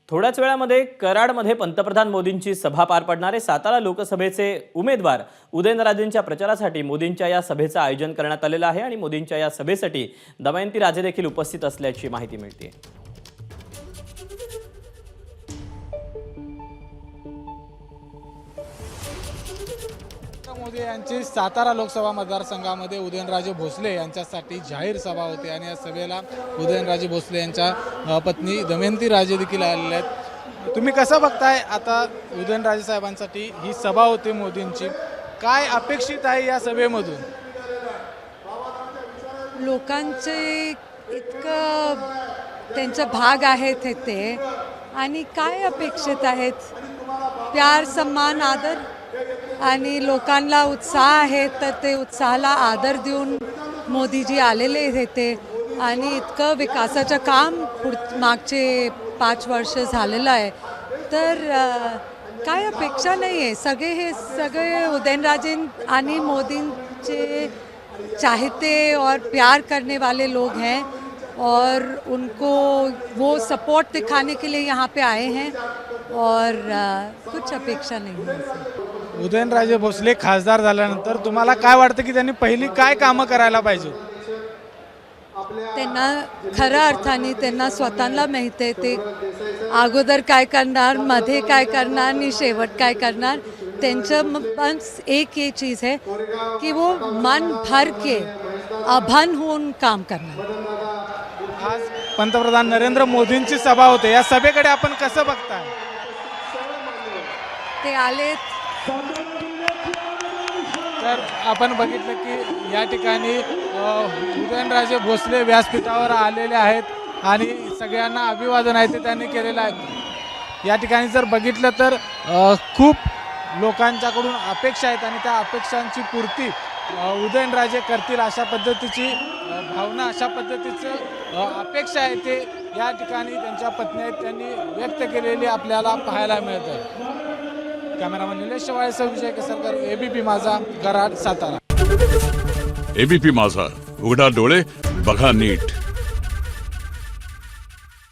थोड्याच वेळामध्ये कराडमध्ये पंतप्रधान मोदींची सभा पार पडणार आहे। सातारा लोकसभेचे उमेदवार उदयनराजेंच्या प्रचारासाठी मोदींच्या या सभेचं आयोजन करण्यात आलेलं आहे आणि मोदींच्या या सभेसाठी दमयंती राजे देखील उपस्थित असल्याची माहिती मिळते। मोदी यांची सातारा लोकसभा मतदारसंघामध्ये उदयनराजे भोसले यांच्यासाठी जाहीर सभा होती आणि या सभेला उदयनराजे भोसले यांच्या पत्नी दमयंती राजे देखील आलेले आहेत। तुम्ही कसं बघताय आता उदयनराजे साहेबांसाठी ही सभा होती मोदींची, काय अपेक्षित आहे या सभेमधून? लोकांचे इतकं त्यांचा भाग आहेत ते आणि काय अपेक्षित आहेत? प्यार, सम्मान, आदर आणि लोकांना उत्साह आहे तर ते उत्साहाला आदर देऊन मोदीजी आलेले होते आणि इतकं विकासाचं काम मागचे 5 वर्ष झालेलं आहे तर काय अपेक्षा नाही आहे। सगळे उदयनराजे आणि मोदींचे चाहते और प्यार करने वाले लोग हैं और उनको वो सपोर्ट दिखाने के लिए यहाँ पे आए हैं और कुछ अपेक्षा नहीं है। उदयनराजे भोसले खासदार झाल्यानंतर तुम्हाला काय वाटतं की त्यांनी पहिली काय कामं करायला पाहिजे? त्यांना खऱ्या अर्थाने त्यांना स्वतःला माहिती आहे ते अगोदर काय करणार, मध्ये काय करणार आणि शेवट काय करणार। त्यांचं बस एक ही चीज़ है कि वो मन भर के अभन होऊन काम करणार। आज पंतप्रधान नरेंद्र मोदींची सभा होते, या सभेकडे आपण कसं बघताय? ते आलेत तर आपण बघितलं की या ठिकाणी उदयनराजे भोसले व्यासपीठावर आलेले आहेत आणि सगळ्यांना अभिवादन आहे ते त्यांनी केलेलं आहे। या ठिकाणी जर बघितलं तर खूप लोकांच्याकडून अपेक्षा आहेत आणि त्या अपेक्षांची पूर्ती उदयनराजे करतील अशा पद्धतीची भावना, अशा पद्धतीचं अपेक्षा आहे ते या ठिकाणी त्यांच्या पत्नी आहेत त्यांनी व्यक्त केलेली आपल्याला पाहायला मिळत आहे। कॅमेरामन निलेश शेवाळेसह विजय केसरकर, एबीपी माझा, कराड, सातारा। एबीपी माझा, उघडा डोळे बघा नीट।